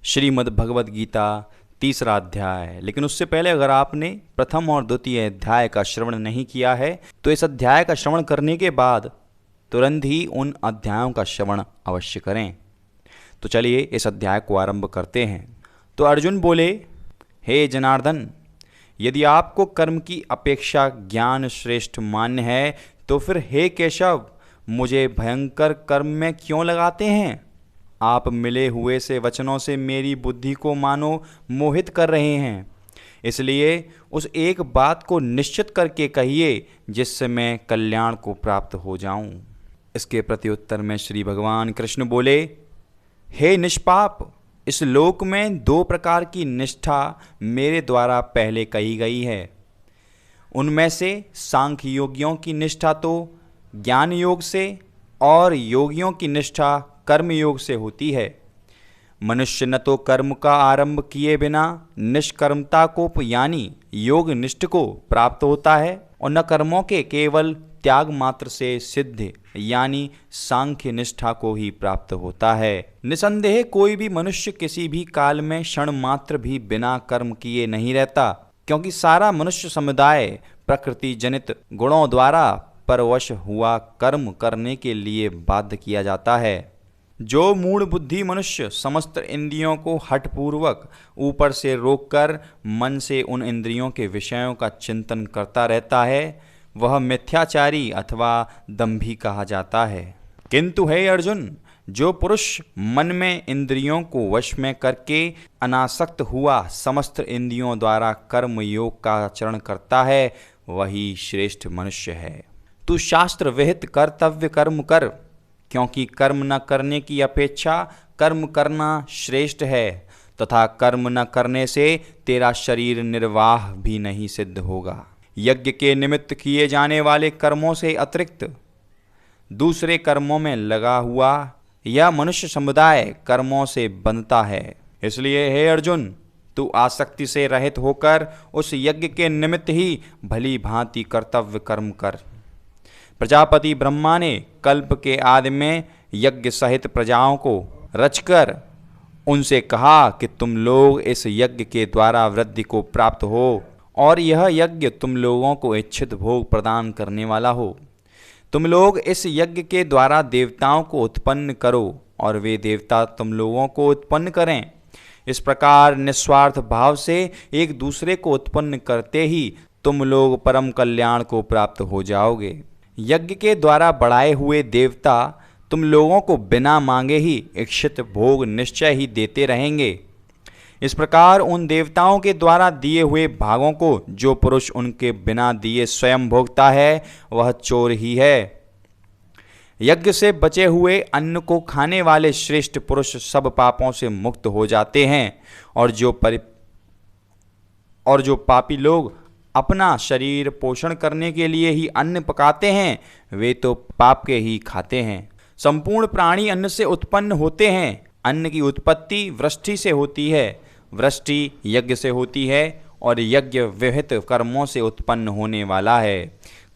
श्रीमद् भगवद गीता तीसरा अध्याय। लेकिन उससे पहले अगर आपने प्रथम और द्वितीय अध्याय का श्रवण नहीं किया है तो इस अध्याय का श्रवण करने के बाद तुरंत ही उन अध्यायों का श्रवण अवश्य करें। तो चलिए इस अध्याय को आरंभ करते हैं। तो अर्जुन बोले, हे जनार्दन, यदि आपको कर्म की अपेक्षा ज्ञान श्रेष्ठ मान्य है तो फिर हे केशव, मुझे भयंकर कर्म में क्यों लगाते हैं? आप मिले हुए से वचनों से मेरी बुद्धि को मानो मोहित कर रहे हैं। इसलिए उस एक बात को निश्चित करके कहिए जिससे मैं कल्याण को प्राप्त हो जाऊं। इसके प्रत्युत्तर में श्री भगवान कृष्ण बोले, हे निष्पाप, इस लोक में दो प्रकार की निष्ठा मेरे द्वारा पहले कही गई है। उनमें से सांख्य योगियों की निष्ठा तो ज्ञान योग से और योगियों की निष्ठा कर्म योग से होती है। मनुष्य न तो कर्म का आरंभ किए बिना निष्कर्मता को यानी योग निष्ठ को प्राप्त होता है और न कर्मों के केवल त्याग मात्र से सिद्ध यानी सांख्य निष्ठा को ही प्राप्त होता है। निसंदेह कोई भी मनुष्य किसी भी काल में क्षण मात्र भी बिना कर्म किए नहीं रहता, क्योंकि सारा मनुष्य समुदाय प्रकृति जनित गुणों द्वारा परवश हुआ कर्म करने के लिए बाध्य किया जाता है। जो मूढ़ बुद्धि मनुष्य समस्त इंद्रियों को हठपूर्वक ऊपर से रोककर मन से उन इंद्रियों के विषयों का चिंतन करता रहता है, वह मिथ्याचारी अथवा दंभी कहा जाता है। किंतु हे अर्जुन, जो पुरुष मन में इंद्रियों को वश में करके अनासक्त हुआ समस्त इंद्रियों द्वारा कर्म योग का आचरण करता है, वही श्रेष्ठ मनुष्य है। तू शास्त्र विहित कर्तव्य कर्म कर, क्योंकि कर्म न करने की अपेक्षा कर्म करना श्रेष्ठ है, तथा कर्म न करने से तेरा शरीर निर्वाह भी नहीं सिद्ध होगा। यज्ञ के निमित्त किए जाने वाले कर्मों से अतिरिक्त दूसरे कर्मों में लगा हुआ यह मनुष्य समुदाय कर्मों से बंधता है। इसलिए हे अर्जुन, तू आसक्ति से रहित होकर उस यज्ञ के निमित्त ही भली भांति कर्तव्य कर्म कर। प्रजापति ब्रह्मा ने कल्प के आदि में यज्ञ सहित प्रजाओं को रचकर उनसे कहा कि तुम लोग इस यज्ञ के द्वारा वृद्धि को प्राप्त हो और यह यज्ञ तुम लोगों को इच्छित भोग प्रदान करने वाला हो। तुम लोग इस यज्ञ के द्वारा देवताओं को उत्पन्न करो और वे देवता तुम लोगों को उत्पन्न करें। इस प्रकार निस्वार्थ भाव से एक दूसरे को उत्पन्न करते ही तुम लोग परम कल्याण को प्राप्त हो जाओगे। यज्ञ के द्वारा बढ़ाए हुए देवता तुम लोगों को बिना मांगे ही इच्छित भोग निश्चय ही देते रहेंगे। इस प्रकार उन देवताओं के द्वारा दिए हुए भागों को जो पुरुष उनके बिना दिए स्वयं भोगता है, वह चोर ही है। यज्ञ से बचे हुए अन्न को खाने वाले श्रेष्ठ पुरुष सब पापों से मुक्त हो जाते हैं, और जो पापी लोग अपना शरीर पोषण करने के लिए ही अन्न पकाते हैं, वे तो पाप के ही खाते हैं। संपूर्ण प्राणी अन्न से उत्पन्न होते हैं। अन्न की उत्पत्ति वृष्टि से होती है, वृष्टि यज्ञ से होती है और यज्ञ विहित कर्मों से उत्पन्न होने वाला है।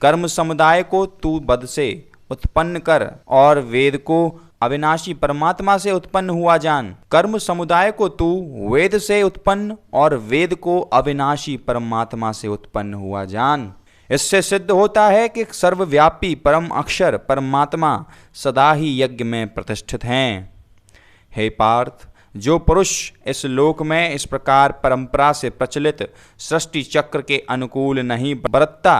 कर्म समुदाय को तू बद से उत्पन्न कर और वेद को अविनाशी परमात्मा से उत्पन्न हुआ जान। कर्म समुदाय को तू वेद से उत्पन्न और वेद को अविनाशी परमात्मा से उत्पन्न हुआ जान। इससे सिद्ध होता है कि सर्वव्यापी परम अक्षर परमात्मा सदा ही यज्ञ में प्रतिष्ठित हैं। हे पार्थ, जो पुरुष इस लोक में इस प्रकार परंपरा से प्रचलित सृष्टि चक्र के अनुकूल नहीं बरतता,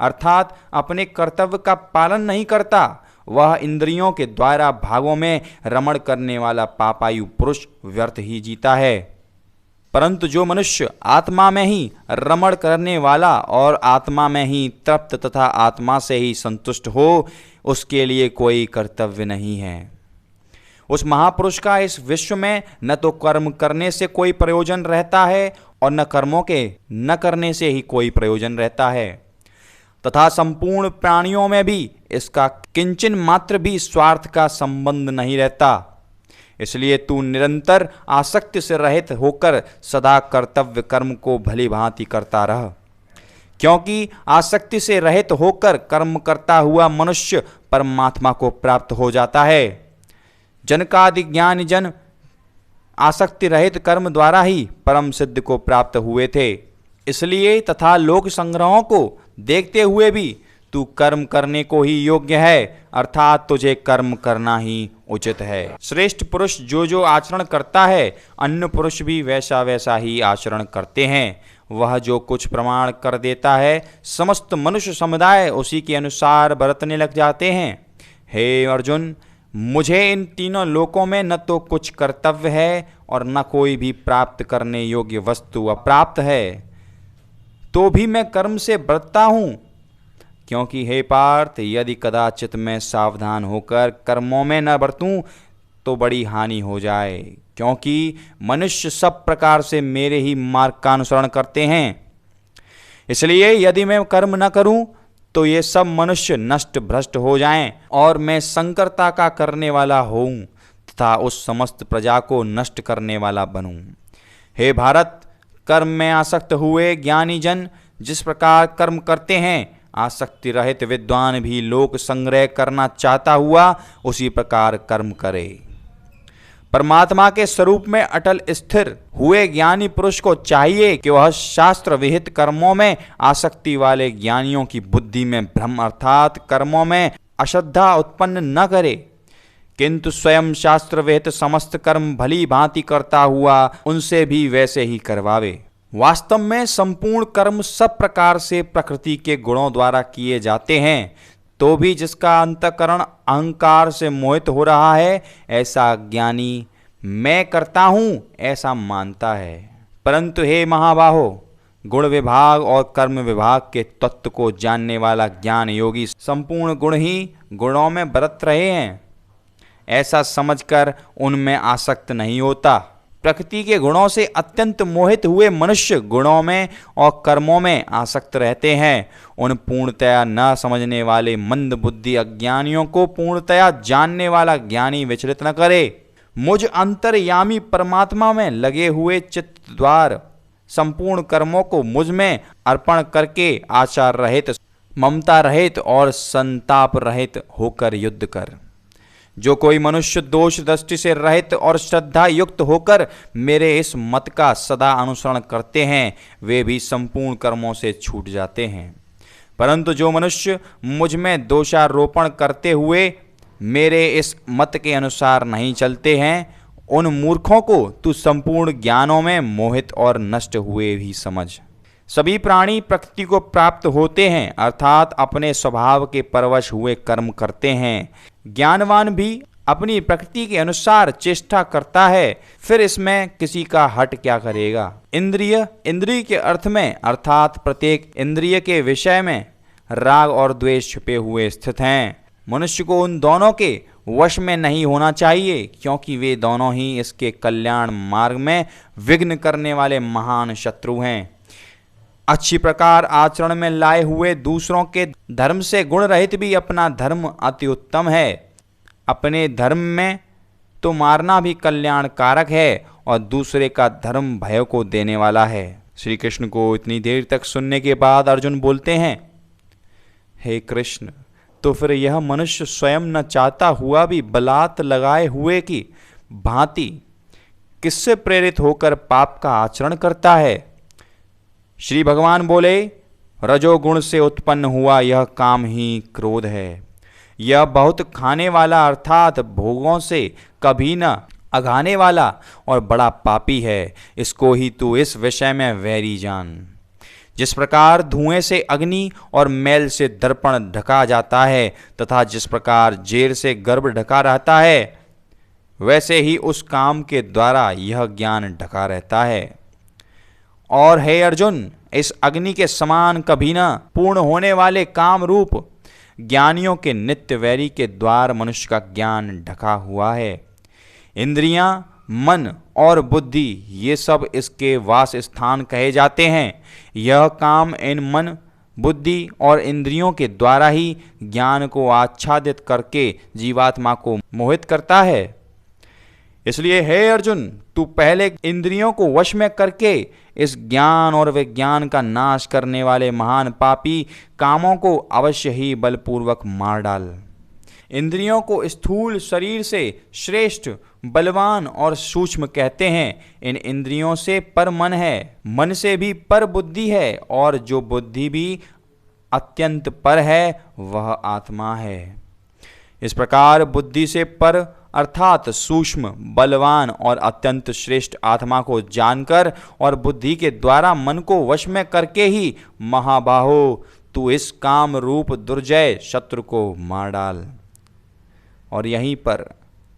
अर्थात अपने कर्तव्य का पालन नहीं करता, वह इंद्रियों के द्वारा भागों में रमण करने वाला पापायु पुरुष व्यर्थ ही जीता है। परंतु जो मनुष्य आत्मा में ही रमण करने वाला और आत्मा में ही तृप्त तथा आत्मा से ही संतुष्ट हो, उसके लिए कोई कर्तव्य नहीं है। उस महापुरुष का इस विश्व में न तो कर्म करने से कोई प्रयोजन रहता है और न कर्मों के न करने से ही कोई प्रयोजन रहता है, तथा संपूर्ण प्राणियों में भी इसका किंचन मात्र भी स्वार्थ का संबंध नहीं रहता। इसलिए तू निरंतर आसक्ति से रहित होकर सदा कर्तव्य कर्म को भली भांति करता रह, क्योंकि आसक्ति से रहित होकर कर्म करता हुआ मनुष्य परमात्मा को प्राप्त हो जाता है। जनकादि ज्ञानी जन आसक्ति रहित कर्म द्वारा ही परम सिद्ध को प्राप्त हुए थे। इसलिए तथा लोक संग्रहों को देखते हुए भी तू कर्म करने को ही योग्य है, अर्थात तुझे कर्म करना ही उचित है। श्रेष्ठ पुरुष जो जो आचरण करता है, अन्य पुरुष भी वैसा वैसा ही आचरण करते हैं। वह जो कुछ प्रमाण कर देता है, समस्त मनुष्य समुदाय उसी के अनुसार बरतने लग जाते हैं। हे अर्जुन, मुझे इन तीनों लोकों में न तो कुछ कर्तव्य है और न कोई भी प्राप्त करने योग्य वस्तु अप्राप्त है, तो भी मैं कर्म से बरतता हूँ। क्योंकि हे पार्थ, यदि कदाचित मैं सावधान होकर कर्मों में न बरतूं तो बड़ी हानि हो जाए, क्योंकि मनुष्य सब प्रकार से मेरे ही मार्ग का अनुसरण करते हैं। इसलिए यदि मैं कर्म न करूं तो ये सब मनुष्य नष्ट भ्रष्ट हो जाएं और मैं संकरता का करने वाला होऊं तथा उस समस्त प्रजा को नष्ट करने वाला बनूं। हे भारत, कर्म में आसक्त हुए ज्ञानी जन जिस प्रकार कर्म करते हैं, आसक्ति रहित विद्वान भी लोक संग्रह करना चाहता हुआ उसी प्रकार कर्म करे। परमात्मा के स्वरूप में अटल स्थिर हुए ज्ञानी पुरुष को चाहिए कि वह शास्त्र विहित कर्मों में आसक्ति वाले ज्ञानियों की बुद्धि में भ्रम अर्थात कर्मों में अश्रद्धा उत्पन्न न करे, किंतु स्वयं शास्त्र विहित समस्त कर्म भली भांति करता हुआ उनसे भी वैसे ही करवावे। वास्तव में संपूर्ण कर्म सब प्रकार से प्रकृति के गुणों द्वारा किए जाते हैं, तो भी जिसका अंतःकरण अहंकार से मोहित हो रहा है, ऐसा ज्ञानी मैं करता हूँ ऐसा मानता है। परंतु हे महाबाहो, गुण विभाग और कर्म विभाग के तत्व को जानने वाला ज्ञान योगी संपूर्ण गुण ही गुणों में बरत रहे हैं, ऐसा समझकर उनमें आसक्त नहीं होता। प्रकृति के गुणों से अत्यंत मोहित हुए मनुष्य गुणों में और कर्मों में आसक्त रहते हैं। उन पूर्णतया न समझने वाले मंद बुद्धि अज्ञानियों को पूर्णतया जानने वाला ज्ञानी विचलित न करे। मुझ अंतर्यामी परमात्मा में लगे हुए चित्त द्वार संपूर्ण कर्मों को मुझ में अर्पण करके आचार रहित, ममता रहित और संताप रहित होकर युद्ध कर। जो कोई मनुष्य दोष दृष्टि से रहित और श्रद्धा युक्त होकर मेरे इस मत का सदा अनुसरण करते हैं, वे भी संपूर्ण कर्मों से छूट जाते हैं। परंतु जो मनुष्य मुझ में दोषारोपण करते हुए मेरे इस मत के अनुसार नहीं चलते हैं, उन मूर्खों को तू संपूर्ण ज्ञानों में मोहित और नष्ट हुए भी समझ। सभी प्राणी प्रकृति को प्राप्त होते हैं, अर्थात अपने स्वभाव के परवश हुए कर्म करते हैं। ज्ञानवान भी अपनी प्रकृति के अनुसार चेष्टा करता है, फिर इसमें किसी का हट क्या करेगा। इंद्रिय के अर्थ में अर्थात प्रत्येक इंद्रिय के विषय में राग और द्वेष छुपे हुए स्थित हैं। मनुष्य को उन दोनों के वश में नहीं होना चाहिए, क्योंकि वे दोनों ही इसके कल्याण मार्ग में विघ्न करने वाले महान शत्रु हैं। अच्छी प्रकार आचरण में लाए हुए दूसरों के धर्म से गुण रहित भी अपना धर्म अति उत्तम है। अपने धर्म में तो मारना भी कल्याण कारक है और दूसरे का धर्म भय को देने वाला है। श्री कृष्ण को इतनी देर तक सुनने के बाद अर्जुन बोलते हैं, हे कृष्ण, तो फिर यह मनुष्य स्वयं न चाहता हुआ भी बलात् लगाए हुए की भांति किससे प्रेरित होकर पाप का आचरण करता है। श्री भगवान बोले, रजोगुण से उत्पन्न हुआ यह काम ही क्रोध है। यह बहुत खाने वाला अर्थात भोगों से कभी न अघाने वाला और बड़ा पापी है। इसको ही तू इस विषय में वैरी जान। जिस प्रकार धुएं से अग्नि और मैल से दर्पण ढका जाता है तथा जिस प्रकार जेर से गर्भ ढका रहता है, वैसे ही उस काम के द्वारा यह ज्ञान ढका रहता है। और हे अर्जुन, इस अग्नि के समान कभी न पूर्ण होने वाले काम रूप ज्ञानियों के नित्य वैरी के द्वार मनुष्य का ज्ञान ढका हुआ है। इंद्रियां, मन और बुद्धि ये सब इसके वास स्थान कहे जाते हैं। यह काम इन मन, बुद्धि और इंद्रियों के द्वारा ही ज्ञान को आच्छादित करके जीवात्मा को मोहित करता है। इसलिए हे अर्जुन, तू पहले इंद्रियों को वश में करके इस ज्ञान और विज्ञान का नाश करने वाले महान पापी कामों को अवश्य ही बलपूर्वक मार डाल। इंद्रियों को स्थूल शरीर से श्रेष्ठ, बलवान और सूक्ष्म कहते हैं। इन इंद्रियों से पर मन है, मन से भी पर बुद्धि है, और जो बुद्धि भी अत्यंत पर है वह आत्मा है। इस प्रकार बुद्धि से पर अर्थात सूक्ष्म, बलवान और अत्यंत श्रेष्ठ आत्मा को जानकर और बुद्धि के द्वारा मन को वश में करके ही महाबाहो तू इस काम रूप दुर्जय शत्रु को मार डाल। और यहीं पर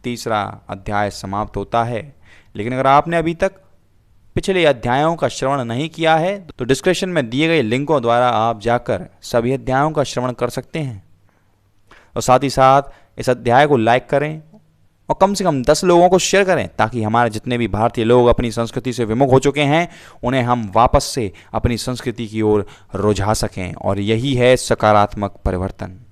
तीसरा अध्याय समाप्त होता है। लेकिन अगर आपने अभी तक पिछले अध्यायों का श्रवण नहीं किया है तो डिस्क्रिप्शन में दिए गए लिंकों द्वारा आप जाकर सभी अध्यायों का श्रवण कर सकते हैं। और साथ ही साथ इस अध्याय को लाइक करें और कम से कम 10 लोगों को शेयर करें, ताकि हमारे जितने भी भारतीय लोग अपनी संस्कृति से विमुख हो चुके हैं उन्हें हम वापस से अपनी संस्कृति की ओर रुझा सकें। और यही है सकारात्मक परिवर्तन।